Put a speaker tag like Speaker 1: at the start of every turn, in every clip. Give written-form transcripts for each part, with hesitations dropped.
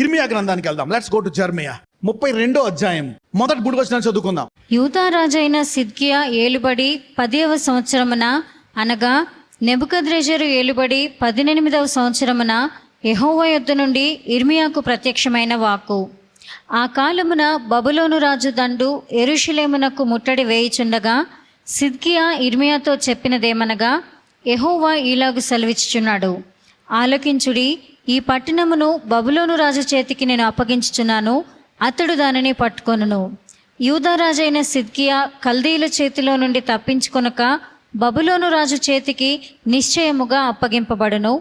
Speaker 1: ఇర్మియా గ్రంథానికి వెళ్దాం. లెట్స్ గో టు జెర్మియా 32వ అధ్యాయం మొదటి 3 వచనాలు చదువుకుందాం.
Speaker 2: యూదా రాజైన సిద్కియా ఏలుబడి 10వ సంవత్సరమున, అనగా నెబుకద్రెజరు ఏలుబడి 18వ సంవత్సరమున యెహోవా యొద్ద నుండి ఇర్మియాకు ప్రత్యక్షమైన వాక్కు. ఆ కాలమున బబులోను రాజు దండు యెరూషలేమునకు ముట్టడి వేయుచుండగా సిద్కియా ఇర్మియాతో చెప్పినదేమనగా, యెహోవా ఈలాగు సెలవిచ్చుచున్నాడు, ఆలకించుడి, ఈ పట్టణమును బబులోను రాజు చేతికి నేను అప్పగించుచున్నాను, అతడు దానిని పట్టుకొనును. యూదా రాజైన సిద్కియా కల్దీయుల చేతిలో నుండి తప్పించుకొనక బబులోను రాజు చేతికి నిశ్చయముగా అప్పగింపబడును.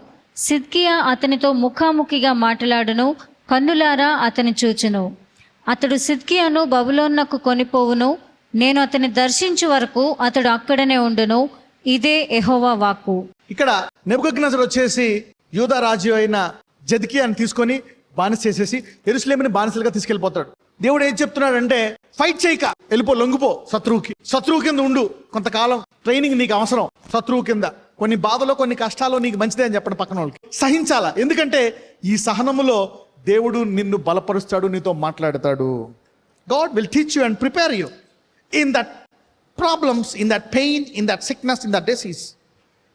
Speaker 2: సిద్కియా అతనితో ముఖాముఖిగా మాట్లాడును, కన్నులారా అతని చూచును. అతడు సిద్కియాను బబులోనునకు కొనిపోవును, నేను అతని దర్శించు వరకు అతడు అక్కడనే ఉండును. ఇదే యెహోవా వాక్కు.
Speaker 1: ఇక్కడ నెబుకద్నెజరు వచ్చేసి యూదా రాజు అయిన జెదకియాని తీసుకొని బానిస చేసేసి యెరూషలేముని బానిసలుగా తీసుకెళ్ళిపోతాడు. దేవుడు ఏం చెప్తున్నాడంటే, ఫైట్ చేయక, వెళ్ళిపో, లొంగిపో శత్రువు కింద ఉండు, కొంతకాలం ట్రైనింగ్ నీకు అవసరం. శత్రువు కింద కొన్ని బాధలో కొన్ని కష్టాలు నీకు మంచిదే అని చెప్పండి పక్కన వాళ్ళకి. సహించాలా, ఎందుకంటే ఈ సహనములో దేవుడు నిన్ను బలపరుస్తాడు, నీతో మాట్లాడతాడు. God will teach you and prepare you in that problems, in that pain, in that sickness, in that disease.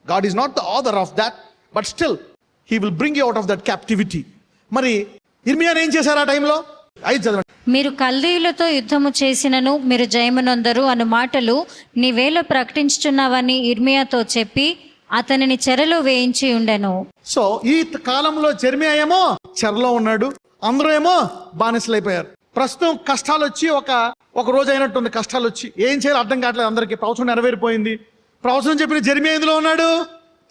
Speaker 1: God is not the author of that, but still he will bring you out of that captivity. మరి ఇర్మియా ఏం చేశారు ఆ టైంలో? 5 చదవండి.
Speaker 2: మీరు కల్దీయులతో యుద్ధము చేసినను మీరు జయమునొందరు అను మాటలు నీవేళ ప్రకటించుచున్నావని ఇర్మియాతో చెప్పి అతనిని చెరలో వేయించి ఉండెను.
Speaker 1: సో ఈ కాలంలో జెర్మియా ఏమో చెరలో ఉన్నాడు, అందరూ ఏమో బానిసలైపోయారు. ప్రస్తుతం కష్టాలు వచ్చి ఒక రోజు అయినట్టుంది. కష్టాలు వచ్చి ఏం చేయాలో అర్థం కావట్లేదు అందరికీ. ప్రవచనం నెరవేరిపోయింది. ప్రవచనం చెప్పిన జెర్మియా ఎందులో ఉన్నాడు?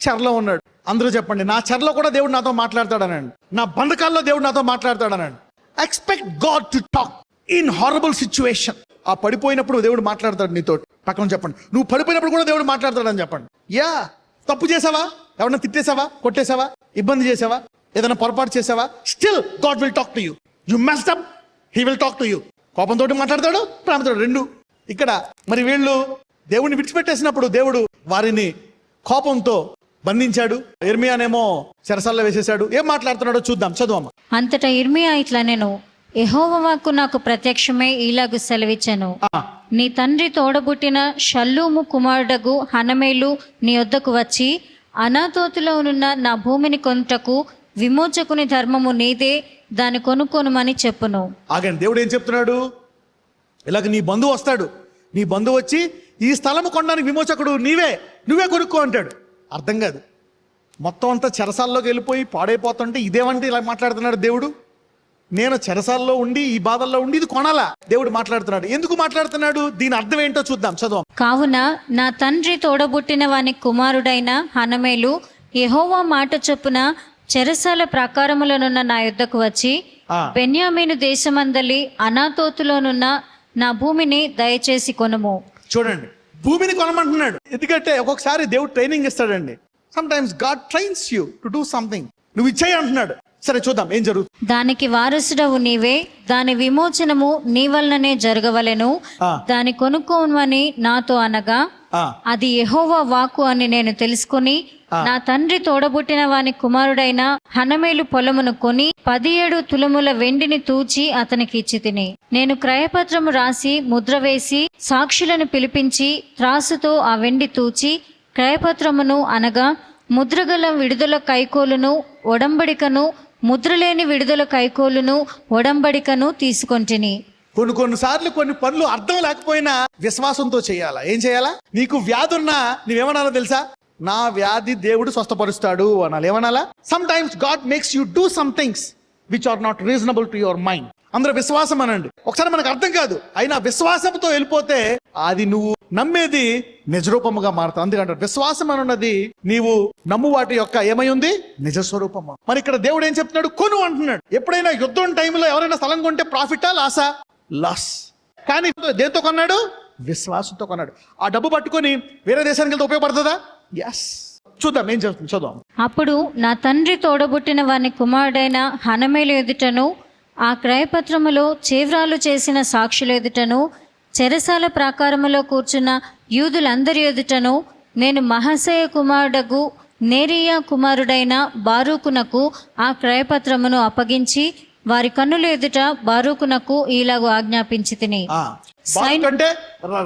Speaker 1: చెరలో ఉన్నాడు. అందరూ చెప్పండి, నా చెరలో కూడా దేవుడు నాతో మాట్లాడతాడనండి, నా బంధకాల్లో దేవుడు నాతో మాట్లాడతాడనండి. Expect God to talk in horrible situation. ఆ పడిపోయినప్పుడు దేవుడు మాట్లాడతాడు నీతో. పక్కన చెప్పండి, నువ్వు పడిపోయినప్పుడు కూడా దేవుడు మాట్లాడతాడని చెప్పండి. యా, తప్పు చేసావా, ఎవరన్నా తిట్టేసావా, కొట్టేసావా, ఇబ్బంది చేసావా, ఏదైనా పొరపాటు చేసావా, still God will talk to you. You messed up, he will talk to you. కోపంతో మాట్లాడతాడు, ప్రేమతో, రెండు. ఇక్కడ మరి వీళ్ళు దేవుడిని విడిచిపెట్టేసినప్పుడు దేవుడు వారిని కోపంతో బంధించాడు. ఇర్మియానేమో చెరసాల్లో వేసేశాడు. ఏం మాట్లాడుతున్నాడో చూద్దాం, చదువమ్మ.
Speaker 2: అంతటా ఇర్మియా ఇట్లా, నేను యెహోవా వాక్కు నాకు ప్రత్యక్షమై ఈలాగు సెలవిచ్చెను, నీ తండ్రి తోడబుట్టిన షల్లూము కుమారుడగు హనమేలు నీ వద్దకు వచ్చి అనాతోతులో ఉన్న నా భూమిని కొనుటకు విమోచకుని ధర్మము నీదే, దాన్ని కొనుక్కొనుమని చెప్పును.
Speaker 1: ఆగండి, దేవుడు ఏం చెప్తున్నాడు? ఇలాగ నీ బంధువు వస్తాడు, నీ బంధువు వచ్చి ఈ స్థలము కొనడానికి విమోచకుడు నువ్వే కొనుక్కో అంటాడు. అర్థం కాదు. మొత్తం అంతా చెరసాల్లోకి వెళ్ళిపోయి పాడైపోతుంటే ఇదేమంటే ఇలా మాట్లాడుతున్నాడు దేవుడు. నేను చెరసాల్లో ఉండి ఈ బాధల్లో ఉండి ఇది కొనాలా? దేవుడు మాట్లాడుతున్నాడు. ఎందుకు మాట్లాడుతున్నాడు? దీని అర్థం ఏంటో చూద్దాం, చదువు.
Speaker 2: కావున నా తండ్రి తోడబుట్టిన వాని కుమారుడైన హనమేలు యెహోవా మాట చొప్పున చెరసాల ప్రాకారములోనున్న నా యుద్ధకు వచ్చి బెన్యామీను దేశమందలి అనాతోతులోనున్న నా భూమిని దయచేసి కొనుము.
Speaker 1: చూడండి, భూమిని కొనమంటున్నాడు. ఎందుకంటే ఒక్కొక్కసారి దేవుడు ట్రైనింగ్ ఇస్తాడండి. Sometimes God trains you to do something. నువ్వు ఇచ్చేయి అంటున్నాడు. సరే చూద్దాం ఏం జరుగుతుంది.
Speaker 2: దానికి వారసుడవు నీవే, దాని విమోచనము నీ వలననే జరగవలెను, దాని కొనుక్కోమని నాతో అనగా అది యెహోవా వాక్కు అని నేను తెలుసుకుని నా తండ్రి తోడబుట్టిన వాని కుమారుడైన హనమేలు పొలమును కొని 17 తులముల వెండిని తూచి అతనికి ఇచ్చి తిని, నేను క్రయపత్రము రాసి ముద్ర వేసి సాక్షులను పిలిపించి త్రాసుతో ఆ వెండి తూచి క్రయపత్రమును, అనగా ముద్రగల విడుదల కైకోలును ఒడంబడికను, ముద్రలేని విడుదల కైకోలును ఒడంబడికను తీసుకొంటిని.
Speaker 1: కొన్నిసార్లు కొన్ని పనులు అర్థం లేకపోయినా విశ్వాసంతో చేయాలా. ఏం చేయాలా? నీకు వ్యాధి ఉన్నా నువ్వేమనాలో తెలుసా? నా వ్యాధి దేవుడు స్వస్థపరుస్తాడు అనాలి. ఏమనాలా? Sometimes God makes you do some things which are not reasonable to your mind. అందరూ విశ్వాసం అనండి. ఒకసారి మనకు అర్థం కాదు, అయినా విశ్వాసంతో వెళ్ళిపోతే అది నువ్వు నమ్మేది నిజరూపముగా మారుతావు. అందుకంటే విశ్వాసం అనున్నది నీవు నమ్ము వాటి యొక్క ఏమై ఉంది? నిజస్వరూపము. మరి ఇక్కడ దేవుడు ఏం చెప్తున్నాడు? కొను అంటున్నాడు. ఎప్పుడైనా యుద్ధం టైంలో ఎవరైనా స్థలం కొంటే ప్రాఫిటా లాసా? లాస్. కానీ దేంతో కొన్నాడు? విశ్వాసంతో కొన్నాడు. ఆ డబ్బు పట్టుకొని వేరే దేశానికి వెళ్తే ఉపయోగపడుతుందా? ఎస్. చూద్దాం ఏం చేస్తుంది, చూద్దాం.
Speaker 2: అప్పుడు నా తండ్రి తోడబుట్టిన వాని కుమారుడైన హనమేలు ఎదుటను, ఆ క్రయపత్రములో చేవ్రాలు చేసిన సాక్షుల ఎదుటను, చెరసాల ప్రాకారములో కూర్చున్న యూదులందరి ఎదుటను నేను మహసేయ కుమారుడగు నేరియా కుమారుడైన బారూకునకు ఆ క్రయపత్రమును అప్పగించి వారి కన్నుల ఎదుట బారూకునకు ఈలాగు ఆజ్ఞాపించి తిని.
Speaker 1: అంటే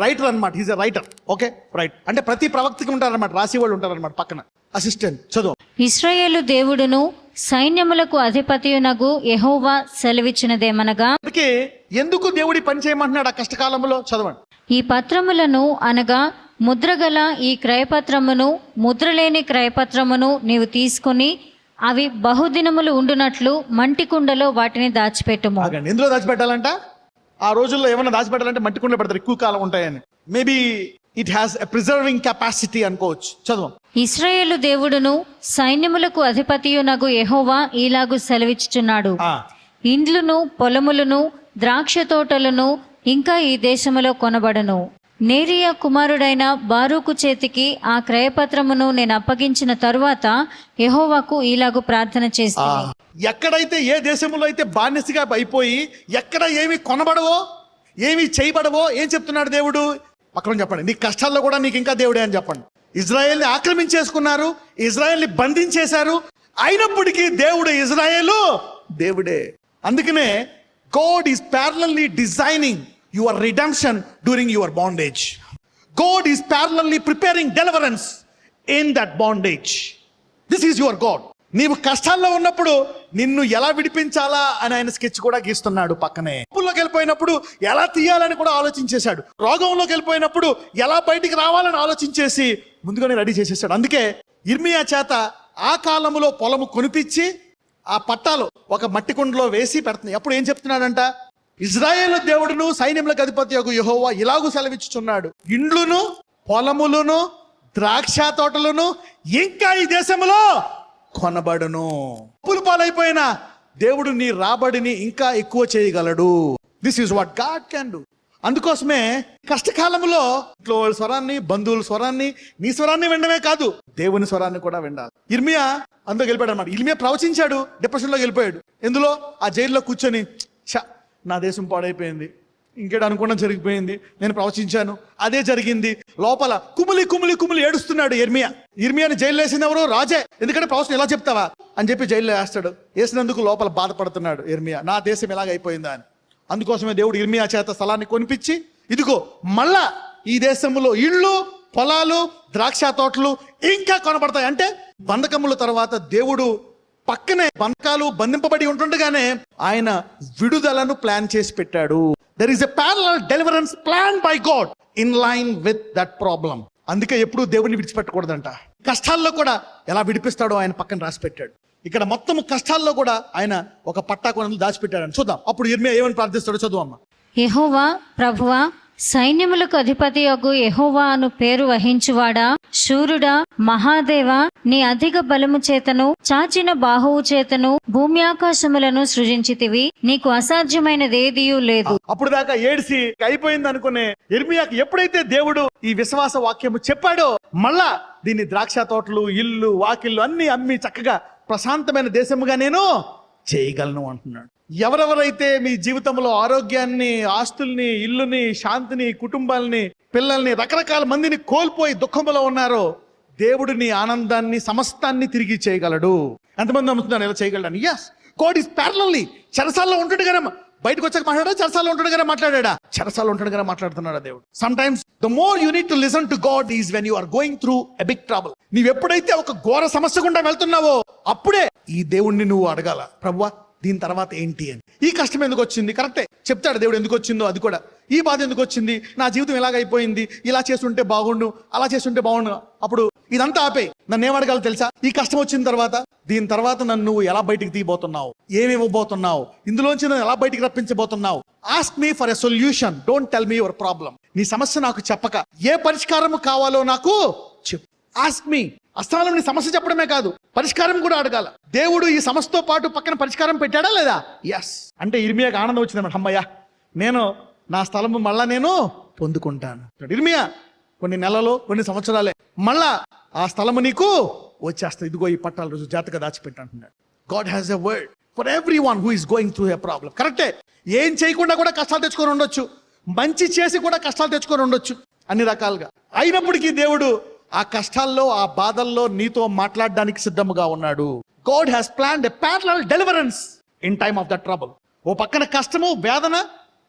Speaker 1: రైటర్ అనమాట, is a writer. Okay, right. అంటే ప్రతి ప్రవక్తకి ఉంటారన్నమాట, రాసి వాళ్ళు ఉంటారన్నమాట పక్కన అసిస్టెంట్. చదువు.
Speaker 2: ఇశ్రాయేలు దేవుడును సైన్యములకు అధిపతియునగు యెహోవా సెలవిచ్చినదేమనగా.
Speaker 1: ఎందుకు దేవుడి పని చేయమంటున్నాడు ఆ కష్టకాలంలో? చదవండి.
Speaker 2: ఈ పత్రములను అనగా ముద్రగల ఈ క్రయపత్రమును ముద్రలేని క్రయపత్రమును నీవు తీసుకుని అవి బహుదినములు ఉండునట్లు మంటి కుండలో వాటిని దాచిపెట్టుము.
Speaker 1: ఎందులో దాచిపెట్టాలంట? ఆ రోజుల్లో ఏమైనా దాచిపెట్టాలంటే మట్టి కుండలో పెడతారు, ఎక్కువ కాలం ఉంటాయని. Maybe it has a preserving capacity అనుకోవచ్చు. చదువు.
Speaker 2: ఇశ్రాయేలు దేవుడును సైన్యములకు అధిపతియునగు యెహోవా ఈలాగు సెలవిచ్చుచున్నాడు. ఇండ్లును పొలములను ద్రాక్ష తోటలను ఇంకా ఈ దేశములో కొనబడను. నేరియా కుమారుడైన బారూకు చేతికి ఆ క్రయపత్రమును నేను అప్పగించిన తరువాత యెహోవాకు ఈలాగు ప్రార్థన చేస్తాను.
Speaker 1: ఎక్కడైతే ఏ దేశంలో అయితే బానిసగా అయిపోయి ఎక్కడ ఏమి కొనబడవో ఏమి చేయబడవో ఏం చెప్తున్నాడు దేవుడు? పక్కన చెప్పండి. నీ కష్టాల్లో కూడా నీకు ఇంకా దేవుడే అని చెప్పండి. ఇజ్రాయెల్ని ఆక్రమించేసుకున్నారు, ఇజ్రాయెల్ని బంధించేశారు, అయినప్పటికీ దేవుడు ఇజ్రాయేలు దేవుడే. అందుకనే God is parallelly designing your redemption during your bondage. God is parallelly preparing deliverance in that bondage. This is your God. నీవు కష్టాల్లో ఉన్నప్పుడు నిన్ను ఎలా విడిపించాలా అని ఆయన స్కెచ్ కూడా గీస్తున్నాడు పక్కనే. అప్పుల్లోకి వెళ్ళిపోయినప్పుడు ఎలా తీయాలని కూడా ఆలోచించేశాడు. రోగంలోకి వెళ్ళిపోయినప్పుడు ఎలా బయటికి రావాలని ఆలోచించేసి ముందుగానే రెడీ చేసేసాడు. అందుకే ఇర్మియా చేత ఆ కాలంలో పొలము కొనిపించి ఆ పట్టాలు ఒక మట్టి కుండలో వేసి పెడుతుంది. అప్పుడు ఏం చెప్తున్నాడంట? ఇజ్రాయేలు దేవుడును సైన్యములకు అధిపతియగు యెహోవా ఇలాగు సెలవిచ్చుచున్నాడు, ఇండ్లును పొలములను ద్రాక్ష తోటలను ఇంకా ఈ దేశంలో కొనబడును. అప్పులు పాలైపోయిన దేవుడు నీ రాబడిని ఇంకా ఎక్కువ చేయగలడు. This is what God can do. అందుకోసమే కష్టకాలంలో ఇంట్లో వాళ్ళ స్వరాన్ని, బంధువుల స్వరాన్ని, నీ స్వరాన్ని వినడమే కాదు, దేవుని స్వరాన్ని కూడా వినాలి. ఇర్మియా అందులో వెళ్ళిపోయాడు అనమాట. ఇర్మియా ప్రవచించాడు, డిప్రెషన్లో వెళ్ళిపోయాడు. ఎందులో? ఆ జైల్లో కూర్చొని నా దేశం పాడైపోయింది, ఇంకేడు అనుకోవడం జరిగిపోయింది, నేను ప్రవచించాను, అదే జరిగింది. లోపల కుమిలి కుమిలి కుమిలి ఏడుస్తున్నాడు ఇర్మియా. ఇర్మియాని జైల్లో వేసింది ఎవరు? రాజే. ఎందుకంటే ప్రవచనం ఎలా చెప్తావా అని చెప్పి జైల్లో వేస్తాడు. వేసినందుకు లోపల బాధపడుతున్నాడు ఇర్మియా, నా దేశం ఎలాగైపోయిందా అని. అందుకోసమే దేవుడు ఇర్మియా చేత స్థలాన్ని కొనిపించి, ఇదిగో మళ్ళా ఈ దేశంలో ఇళ్ళు, పొలాలు, ద్రాక్ష తోటలు ఇంకా కొనబడతాయి. అంటే బంధకముల తర్వాత దేవుడు పక్కనే బంధకాలు బంధింపబడి ఉంటుండగానే ఆయన విడుదలను ప్లాన్ చేసి పెట్టాడు. There is a parallel deliverance plan by God in line with that problem. అందుకే ఎప్పుడు దేవుడిని విడిచిపెట్టకూడదంట. కష్టాల్లో కూడా ఎలా విడిపిస్తాడో ఆయన పక్కన రాసి పెట్టాడు. ఇక్కడ మొత్తం కష్టాల్లో కూడా ఆయన ఒక పట్టా కొనలు దాచిపెట్టాడని చూద్దాం. అప్పుడు ఇర్మియా ఏమని ప్రార్థిస్తాడో చదువు అమ్మ.
Speaker 2: యెహోవా ప్రభువా, సైన్యములకు అధిపతి యొగు యెహోవా అను పేరు వహించువాడా, శూరుడా, మహాదేవా, నీ అధిక బలము చేతను చాచిన బాహువు చేతను భూమి ఆకాశములను సృజించితివి, నీకు అసాధ్యమైనదేదియూ లేదు.
Speaker 1: అప్పుడు దాకా ఏడిసి అయిపోయింది అనుకునే ఇర్మియాకి ఎప్పుడైతే దేవుడు ఈ విశ్వాస వాక్యము చెప్పాడో, మళ్ళా దీన్ని ద్రాక్ష తోటలు, ఇల్లు, వాకిళ్ళు అన్ని అమ్మి చక్కగా ప్రశాంతమైన దేశముగా నేను చేయగలను అంటున్నాడు. ఎవరెవరైతే మీ జీవితంలో ఆరోగ్యాన్ని, ఆస్తుల్ని, ఇల్లుని, శాంతిని, కుటుంబాలని, పిల్లల్ని, రకరకాల మందిని కోల్పోయి దుఃఖంలో ఉన్నారో, దేవుడు నీ ఆనందాన్ని, సమస్తాన్ని తిరిగి చేయగలడు. ఎంతమంది నమ్ముతున్నారు ఇలా చేయగలడని? Yes, God is parallelly. చెరసాల్లో ఉంటాడు కదా, బయటకు వచ్చాక మాట్లాడా? చెరసాల్లో ఉంటాడు కదా మాట్లాడా? చెరసాల్లో ఉంటాడు కదా మాట్లాడుతున్నాడు దేవుడు. Sometimes the more you need to listen to God is when you are going through a big trouble. నీవు ఎప్పుడైతే ఒక ఘోర సమస్య గుండా వెళ్తున్నావో అప్పుడే ఈ దేవుణ్ణి నువ్వు అడగాల, ప్రభువా దీని తర్వాత ఏంటి అని. ఈ కష్టం ఎందుకు వచ్చింది? కరెక్టే చెప్తాడు దేవుడు ఎందుకు వచ్చిందో అది కూడా. ఈ బాధ ఎందుకు వచ్చింది? నా జీవితం ఎలాగైపోయింది, ఇలా చేస్తుంటే బాగుండు, అలా చేస్తుంటే బాగుండు. అప్పుడు ఇదంతా ఆపే, నన్ను ఏమడగాలి తెలుసా? ఈ కష్టం వచ్చిన తర్వాత దీని తర్వాత నన్ను నువ్వు ఎలా బయటికి తీయబోతున్నావు, ఏమి ఇవ్వబోతున్నావు, ఇందులోంచి నన్ను ఎలా బయటికి రప్పించబోతున్నావు. Ask me for a solution, don't tell me your problem. నీ సమస్య నాకు చెప్పక ఏ పరిష్కారం కావాలో నాకు చెప్పు. Ask me. అస్థానం నీ సమస్య చెప్పడమే కాదు, పరిష్కారం కూడా అడగాల. దేవుడు ఈ సమస్యతో పాటు పక్కన పరిష్కారం పెట్టాడా లేదా? ఎస్. అంటే ఇర్మియాకి ఆనందం వచ్చిందన్నమాట. అమ్మయ్యా, నేను నా స్థలము మళ్ళా నేను పొందుకుంటాను. ఇర్మియా కొన్ని నెలలు, కొన్ని సంవత్సరాలే, మళ్ళా ఆ స్థలము నీకు వచ్చేస్తుంది. ఇదిగో ఈ పట్టాల రోజు జాతక దాచిపెట్టాడు. God has a word for everyone who is going through a problem. కరెక్టే, ఏం చేయకుండా కూడా కష్టాలు తెచ్చుకొని ఉండొచ్చు, మంచి చేసి కూడా కష్టాలు తెచ్చుకొని ఉండొచ్చు, అన్ని రకాలుగా. అయినప్పటికీ దేవుడు ఆ కష్టాల్లో, ఆ బాధల్లో నీతో మాట్లాడడానికి సిద్ధముగా ఉన్నాడు. God has planned a parallel deliverance in time of that trouble. ఓ పక్కన కష్టము, వేదన,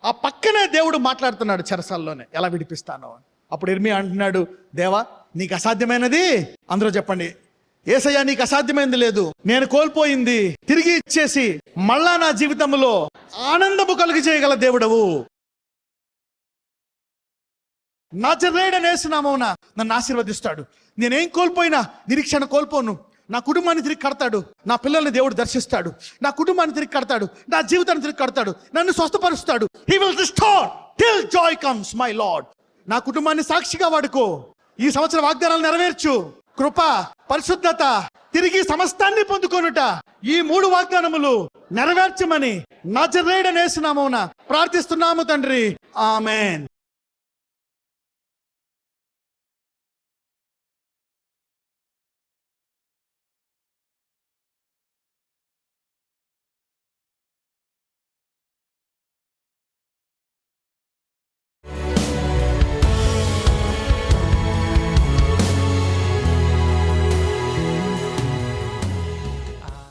Speaker 1: ఆ పక్కనే దేవుడు మాట్లాడుతున్నాడు చెరసాల్లోనే, ఎలా విడిపిస్తాను అని. అప్పుడు ఇర్మియా అంటున్నాడు, దేవా నీకు అసాధ్యమైనది, అందరూ చెప్పండి, యేసయ్యా నీకు అసాధ్యమైనది లేదు, నేను కోల్పోయింది తిరిగి ఇచ్చేసి మళ్ళా నా జీవితంలో ఆనందము కలుగు చేయగల దేవుడవు. నజరేయుడైన యేసు నామమున నన్ను ఆశీర్వదిస్తాడు. నేనేం కోల్పోయినా నిరీక్షణ కోల్పోను. నా కుటుంబాన్ని తిరిగి కడతాడు, నా పిల్లల్ని దేవుడు దర్శిస్తాడు, నా కుటుంబాన్ని తిరిగి కడతాడు, నా జీవితాన్ని తిరిగి కడతాడు, నన్ను స్వస్థపరుస్తాడు. He will restore till joy comes, my Lord. నా కుటుంబాన్ని సాక్షిగా వాడుకో. ఈ సంవత్సరం వాగ్దానాలు నెరవేర్చు. కృప, పరిశుద్ధత, తిరిగి సమస్తాన్ని పొందుకొనుట, ఈ 3 వాగ్దానములు నెరవేర్చమని నజరేయుడైన యేసు నామమున ప్రార్థిస్తున్నాము తండ్రి. ఆమేన్.